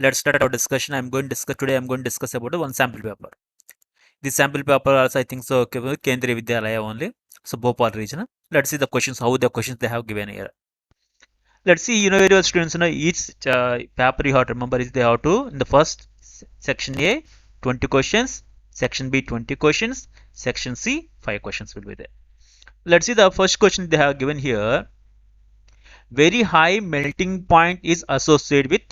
Let's start our discussion. I'm going to discuss about one sample paper. This sample paper also I think so Kendriya Vidyalaya only. So Bhopal region. Let's see the questions, how the questions they have given here. Let's see, your students, each paper you have to remember is they have to, in the first section A, 20 questions, section B, 20 questions, section C, 5 questions will be there. Let's see the first question they have given here. Very high melting point is associated with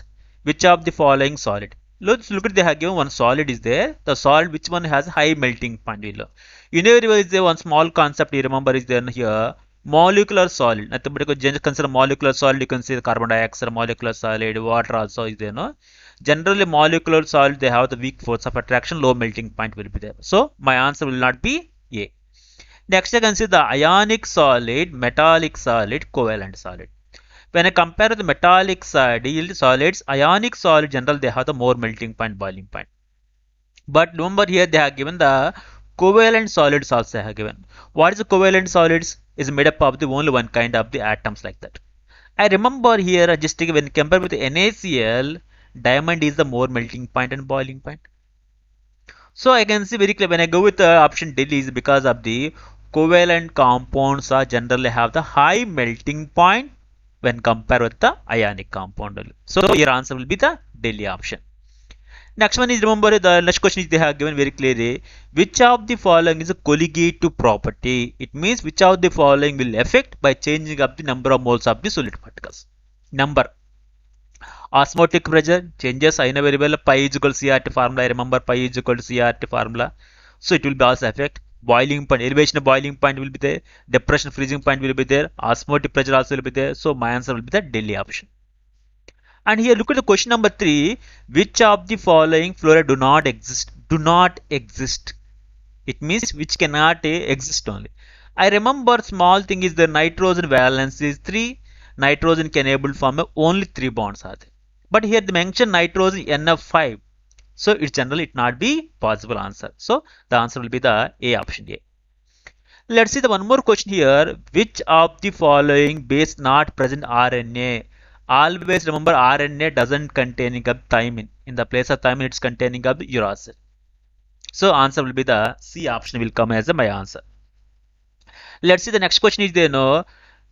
which of the following solid? Let's look at, they have given one solid is there. The solid which one has high melting point? Is there one small concept you remember is there here. Molecular solid. Nothing but just consider molecular solid. You can see the carbon dioxide, molecular solid, water also is there. No. Generally, molecular solid they have the weak force of attraction, low melting point will be there. So my answer will not be A. Next, I can see the ionic solid, metallic solid, covalent solid. When I compare the metallic solids, ionic solid general they have the more melting point, boiling point. But remember here they have given the covalent solids also have given. What is the covalent solids? Is made up of the only one kind of the atoms like that. I remember here just when compared with the NaCl, diamond is the more melting point and boiling point. So I can see very clear when I go with the option D is because of the covalent compounds are generally have the high melting point when compared with the ionic compound. So your answer will be the Delhi option. Next one is, remember the next question is they have given very clearly, which of the following is a colligative property? It means which of the following will affect by changing up the number of moles of the solid particles. Number. Osmotic pressure changes, I know very well, pi is equal to CRT formula. I remember pi is equal to CRT formula. So it will be also affect. Boiling point, elevation of boiling point will be there. Depression freezing point will be there. Osmotic pressure also will be there. So my answer will be the Delhi option. And here look at the question number 3. Which of the following fluoride do not exist? Do not exist. It means which cannot exist only. I remember small thing is the nitrogen valence is 3. Nitrogen can able to form only 3 bonds are there. But here they mention nitrogen NF5. So it generally it not be possible answer. So the answer will be the A option A. Let's see the one more question here. Which of the following base not present RNA? Always remember RNA doesn't containing of thymine. In the place of thymine it's containing of uracil. So answer will be the C option will come as my answer. Let's see the next question is there no.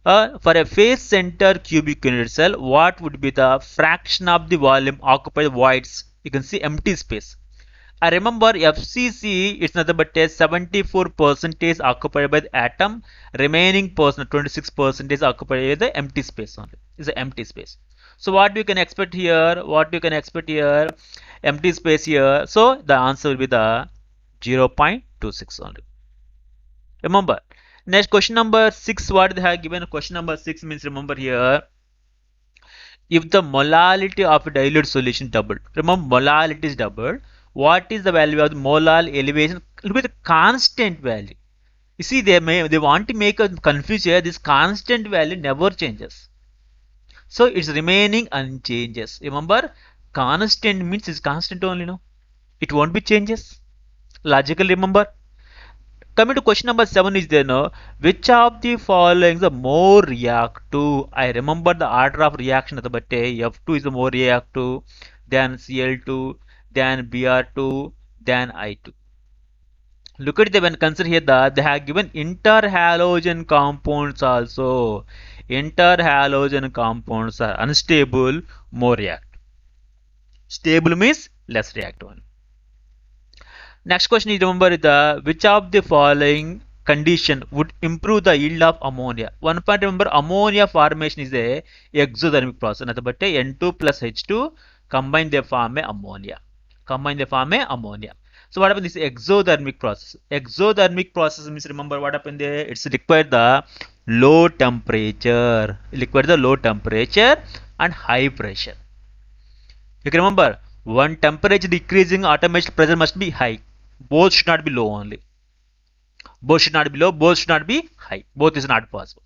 For a face center cubic unit cell, what would be the fraction of the volume occupied voids? You can see empty space. I remember FCC it's nothing but a 74% occupied by the atom, remaining 26% is occupied by the empty space only. It's an empty space. So what you can expect here? What you can expect here? Empty space here. So the answer will be the 0.26 only. Remember. Next question number 6. What they have given? Question number 6 means remember here. If the molality of a dilute solution doubled, remember molality is doubled. What is the value of the molar elevation? It will be the constant value. You see, they want to make a confuse here. This constant value never changes. So it's remaining unchanges. Remember, constant means it's constant only, no? It won't be changes. Logically remember. Coming to question number 7 is there no, which of the following is the more reactive? I remember the order of reaction at the but F2 is the more reactive than Cl2, than Br2, than I2. Look at the when consider here that they have given interhalogen compounds also. Interhalogen compounds are unstable, more reactive. Stable means less reactive. Next question is remember the which of the following condition would improve the yield of ammonia. One point remember ammonia formation is a exothermic process. Nothing but N2 plus H2 combine they form a ammonia. Combine they form a ammonia. So what happened this exothermic process? Exothermic process means remember what happened there? It's required the low temperature. It required the low temperature and high pressure. You can remember one temperature decreasing automatic pressure must be high. Both should not be low only. Both should not be low, both should not be high. Both is not possible.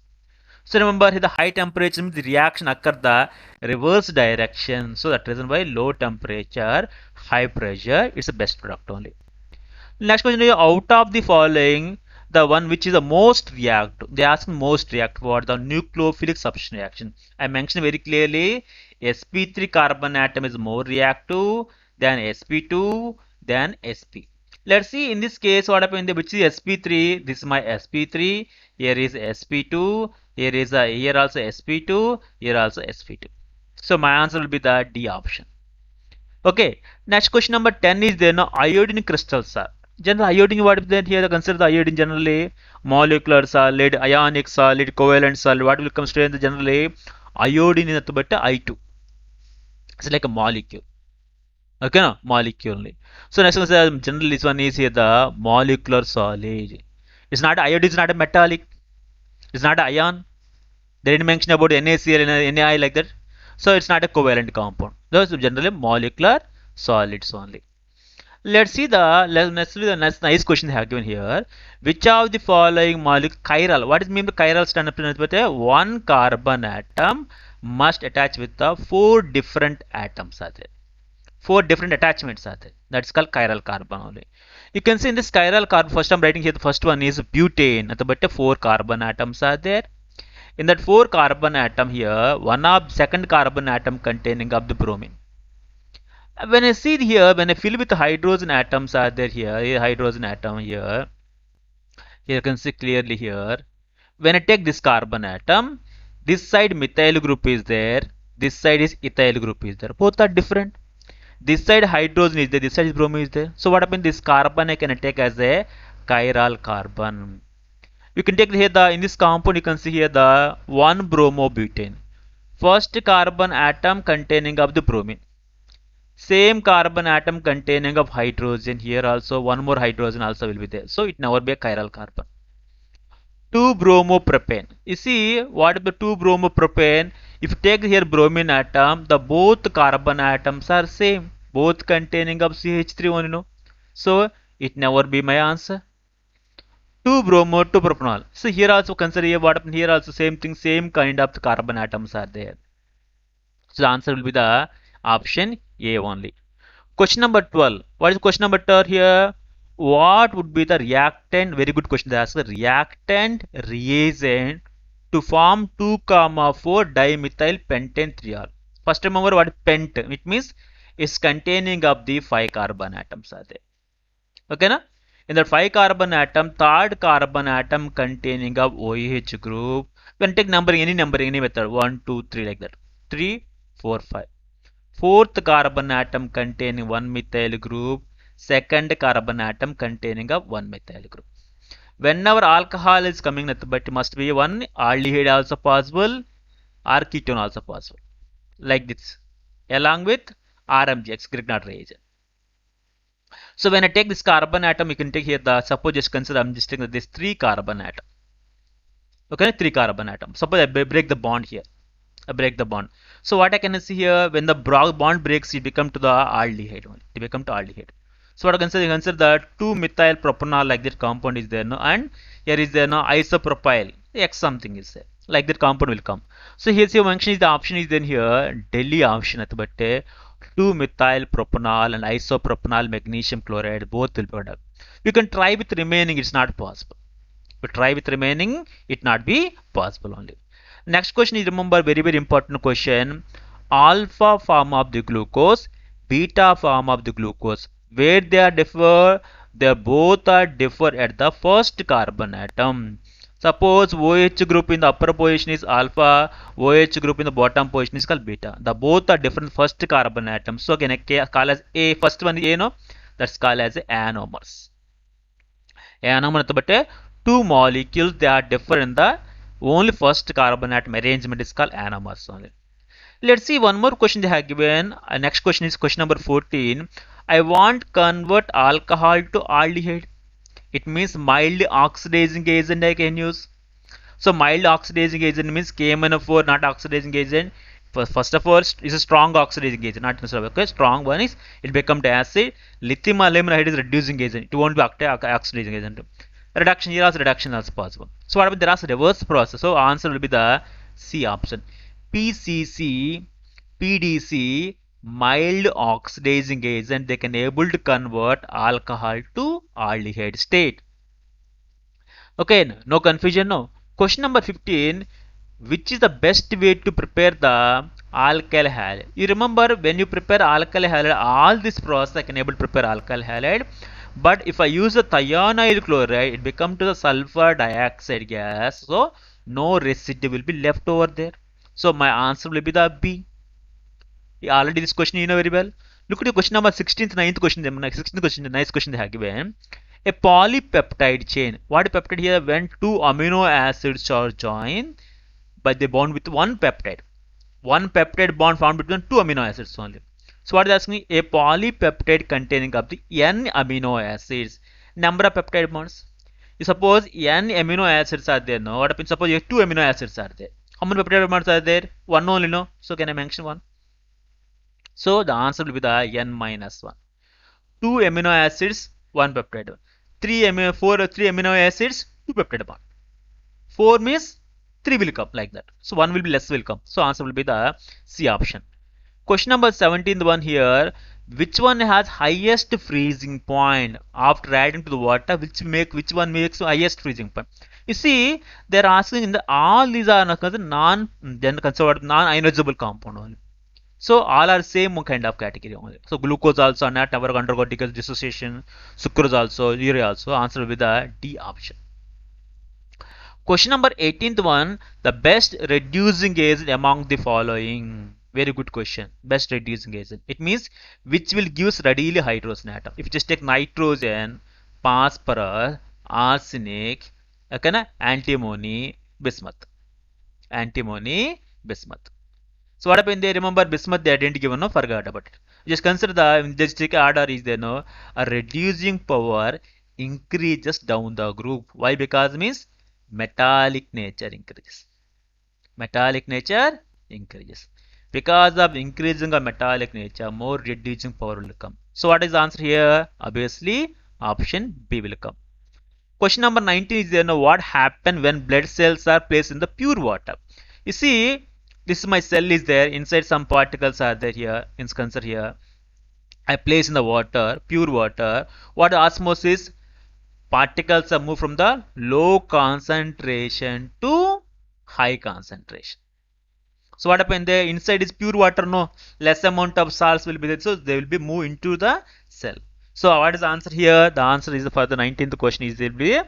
So remember the high temperature means the reaction occur the reverse direction. So that reason why low temperature, high pressure is the best product only. Next question is out of the following the one which is the most reactive. They ask most reactive what the nucleophilic substitution reaction. I mentioned very clearly sp3 carbon atom is more reactive than sp2 than sp. Let's see in this case what happened, which is sp3. This is my sp3. Here is sp2. Here is here also sp2. Here also sp2. So my answer will be the D option. Okay. Next question number 10 is there no iodine crystals are. General iodine, what is that here? Consider the iodine generally molecular solid, ionic solid, covalent solid. What will come straight in the generally iodine in the but I2. It's like a molecule. Okay, no molecule only. So next one is generally this one is here the molecular solid. It's not iodine. It's not a metallic. It's not an ion. They didn't mention about NaCl and NaI like that. So it's not a covalent compound. Those are generally molecular solids only. Let's see the next nice question they have given here. Which of the following molecule chiral? What is mean by chiral stand up to one carbon atom must attach with the 4 different atoms are there. 4 different attachments are there. That's called chiral carbon only. You can see in this chiral carbon, first I'm writing here, the first one is butane. But 4 carbon atoms are there. In that 4 carbon atom here, one of second carbon atom containing of the bromine. When I see here, when I fill with hydrogen atoms are there here, hydrogen atom here, you can see clearly here. When I take this carbon atom, this side methyl group is there, this side is ethyl group is there. Both are different. This side hydrogen is there, this side is bromine is there. So what happens? This carbon I can take as a chiral carbon. You can take here the in this compound you can see here the 1 bromobutane. First carbon atom containing of the bromine. Same carbon atom containing of hydrogen here also one more hydrogen also will be there. So it never be a chiral carbon. 2 bromopropane. You see what is the 2 bromopropane? If you take here bromine atom, the both carbon atoms are same. Both containing of CH3 only no. So it never be my answer. 2 bromo 2 propanol. So here also consider here what happened here also same thing, same kind of the carbon atoms are there. So the answer will be the option A only. Question number 12. What is question number 12 here? What would be the reactant? Very good question. They ask the reactant reagent to form 2,4 dimethyl pentane 3R. First remember what is pent. It means it's containing of the 5 carbon atoms are there. Okay na? In the 5 carbon atom, third carbon atom containing of OH group. When take numbering, any method 1, 2, 3 like that. 3, 4, 5. Fourth carbon atom containing 1 methyl group, second carbon atom containing of 1 methyl group. Whenever alcohol is coming, but must be one aldehyde also possible or ketone also possible. Like this. Along with RMGX, Grignard reagent. So when I take this carbon atom, you can take here the, suppose just consider I'm just taking this 3 carbon atom. Okay, 3 carbon atom. Suppose I break the bond here. I break the bond. So what I can see here, when the bond breaks, it become to the aldehyde only. It become to aldehyde. So what I can say, you consider the 2-methyl propanol like that compound is there, no, and here is there no isopropyl X something is there. Like that compound will come. So here you mention is the option is then here Delhi option but 2-methyl propanol and isopropanol magnesium chloride both will be product. You can try with remaining, it's not possible. But try with remaining, it not be possible only. Next question is, remember, very important question. Alpha form of the glucose, beta form of the glucose. Where they are differ? They both are differ at the first carbon atom. Suppose OH group in the upper position is alpha, OH group in the bottom position is called beta. The both are different first carbon atoms. So can I call as A? First one is A, no? That's called as anomers. Anomer but 2 molecules they are different in the only first carbon atom arrangement is called anomers only. Let's see one more question they have given. Next question is question number 14. I want convert alcohol to aldehyde. It means mild oxidizing agent I can use. So mild oxidizing agent means KMnO4 not oxidizing agent. First of all, is a strong oxidizing agent, not necessarily okay. Strong one is it become to acid. Lithium aluminum hydride is reducing agent. It won't be oxidizing agent. Reduction here also reduction also possible. So what about there is a reverse process? So answer will be the C option. PCC, PDC, mild oxidizing agent, they can able to convert alcohol to aldehyde state. Okay, no confusion, no. Question number 15. Which is the best way to prepare the alkyl halide. You remember when you prepare alkyl halide, all this process I can able to prepare alkyl halide. But if I use the thionyl chloride, it becomes to the sulfur dioxide gas. So no residue will be left over there. So my answer will be the B. Already this question you know very well. Look at the question number 16th, 9th question. 16th question, nice question they have given. A polypeptide chain. What peptide here? When two amino acids are joined, but they bond with one peptide. One peptide bond found between two amino acids only. So what is asking me? A polypeptide containing of the n amino acids. Number of peptide bonds. You suppose n amino acids are there. No. What happens? Suppose you have two amino acids are there. How many peptide bonds are there? One only. No. So can I mention one? So the answer will be the n minus 1. 2 amino acids, 1 peptide. 3 amino acids, 2 peptide bond. 4 means 3 will come like that. So 1 will be less will come. So answer will be the C option. Question number 17, the one here. Which one has highest freezing point after adding to the water? Which one makes highest freezing point? You see, they are asking in the all these are non-ionizable compound only. So all are same kind of category only. So glucose also not never undergo dissociation. Sucrose also, urea also. Answer will be the D option. Question number 18th one. The best reducing agent among the following. Very good question. Best reducing agent. It means which will give readily hydrogen atom. If you just take nitrogen, phosphorus, arsenic, antimony, bismuth. Antimony, bismuth. So what happened there? Remember bismuth they didn't give no, forgot about it. Just consider the just take order is there no, a reducing power increases down the group. Why? Because means metallic nature increases. Metallic nature increases. Because of increasing of metallic nature, more reducing power will come. So what is the answer here? Obviously option B will come. Question number 19 is there no, what happens when blood cells are placed in the pure water? You see, this is my cell is there, inside some particles are there here, in consider here. I place in the water, pure water. What osmosis? Particles are moved from the low concentration to high concentration. So what happened there? Inside is pure water, no? Less amount of salts will be there, so they will be moved into the cell. So what is the answer here? The answer is for the 19th question is there will be.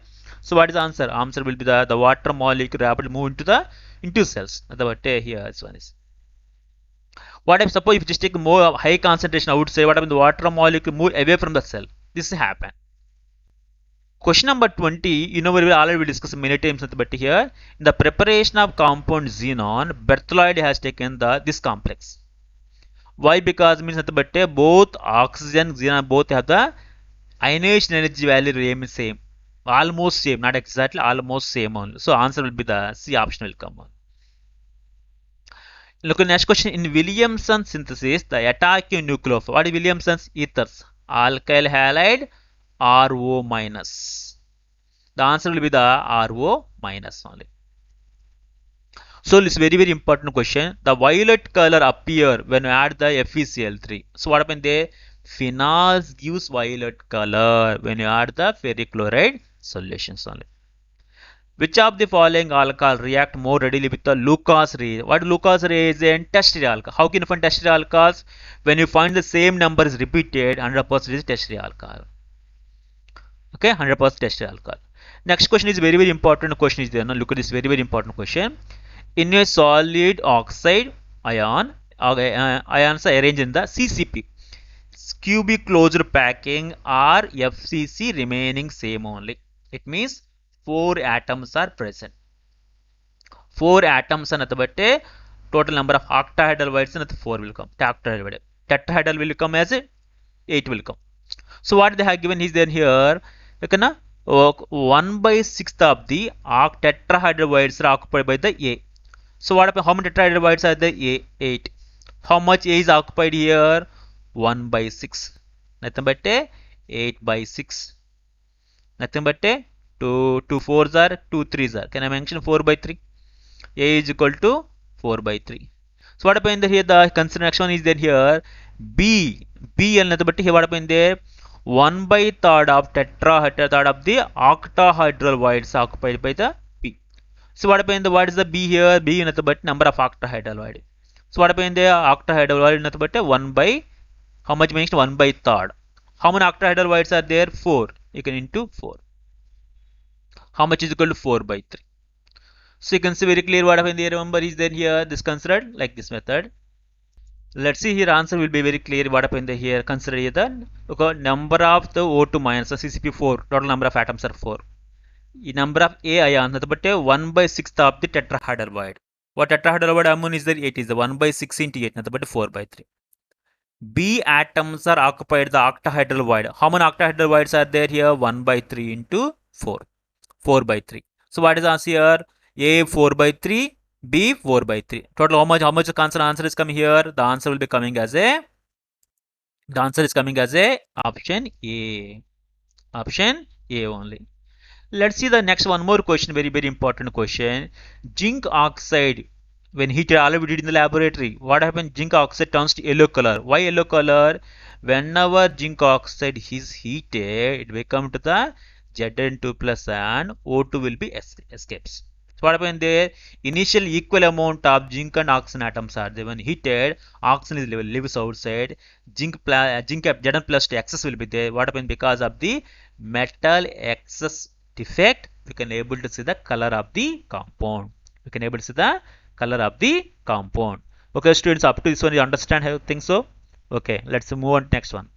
So what is the answer? Answer will be the water molecule rapidly move into cells. That's here this one is. What if suppose if you just take more high concentration, I would say what happens the water molecule move away from the cell. This happen. Question number 20, you know we already discussed many times but here. In the preparation of compound xenon, Berthollet has taken this complex. Why? Because means that both oxygen and xenon both have the ionization energy value remain same. Almost same, not exactly, almost same only. So answer will be the C option will come on. Look at the next question. In Williamson synthesis, the attacking nucleophile. What is Williamson's ethers? Alkyl halide, RO minus. The answer will be the RO minus only. So this is very important question. The violet color appear when you add the FeCl3. So what happened there? Phenols gives violet color when you add the ferric chloride solutions only. Which of the following alcohol react more readily with the Lucas reagent? What Lucas reagent? Tertiary alcohol. How can you find tertiary alcohols? When you find the same number is repeated, 100% is tertiary alcohol. Okay, 100% tertiary alcohol. Next question is very important question is there. Now look at this very important question. In a solid oxide ions are arranged in the CCP. Cubic closed packing or FCC remaining same only. It means 4 atoms are present. 4 atoms are total number of octahedral whites and 4 will come. Tetrahedral will come as 8 will come. So what they have given is then here 1/6 of the tetrahedral whites are occupied by the A. So what happens? How many tetrahedral whites are there? A 8. How much A is occupied here? 1/6. Nothing but 8/6. Nothing but 2 4s are 2 3s are. Can I mention 4/3? A is equal to 4/3. So what happened here? The consideration is there here. B and nothing but here what happened there? 1/3 of tetrahedral of the octahedral whites occupied by the B. So what happened? What is the B here? B is nothing but number of octahedral white. So what happened there? Octahedral void nothing but 1 by, how much means 1 by third. How many octahedral voids are there? 4. You can into 4. How much is equal to 4 by 3? So you can see very clear what happened there. Remember, is there here this considered like this method. Let's see here, answer will be very clear what happened here. Consider here the okay, number of the O2 minus the CCP4, total number of atoms are 4. The number of A ions nothing but 1 by 6th of the tetrahedral void. What tetrahedral void amount is there? 8 is the 1 by 6 into 8 nothing but 4 by 3. B atoms are occupied the octahedral void. How many octahedral voids are there here? 1 by 3 into 4. 4 by 3. So what is the answer here? A 4 by 3, B 4 by 3. Total how much the answer is coming here? The answer will be coming as a, the answer is coming as a option A. Option A only. Let's see the next one more question, very important question. Zinc oxide, when heated, all we did in the laboratory, what happens? Zinc oxide turns to yellow color. Why yellow color? Whenever zinc oxide is heated, it will come to the Zn2 plus and O2 will be escapes. So what happens there? Initial equal amount of zinc and oxygen atoms are there. When heated, oxygen is lives outside. Zinc Zn plus excess will be there. What happens? Because of the metal excess defect, we can able to see the color of the compound. We can able to see the color of the compound. Okay, students, up to this one you understand how things so. Okay, let's move on to next one.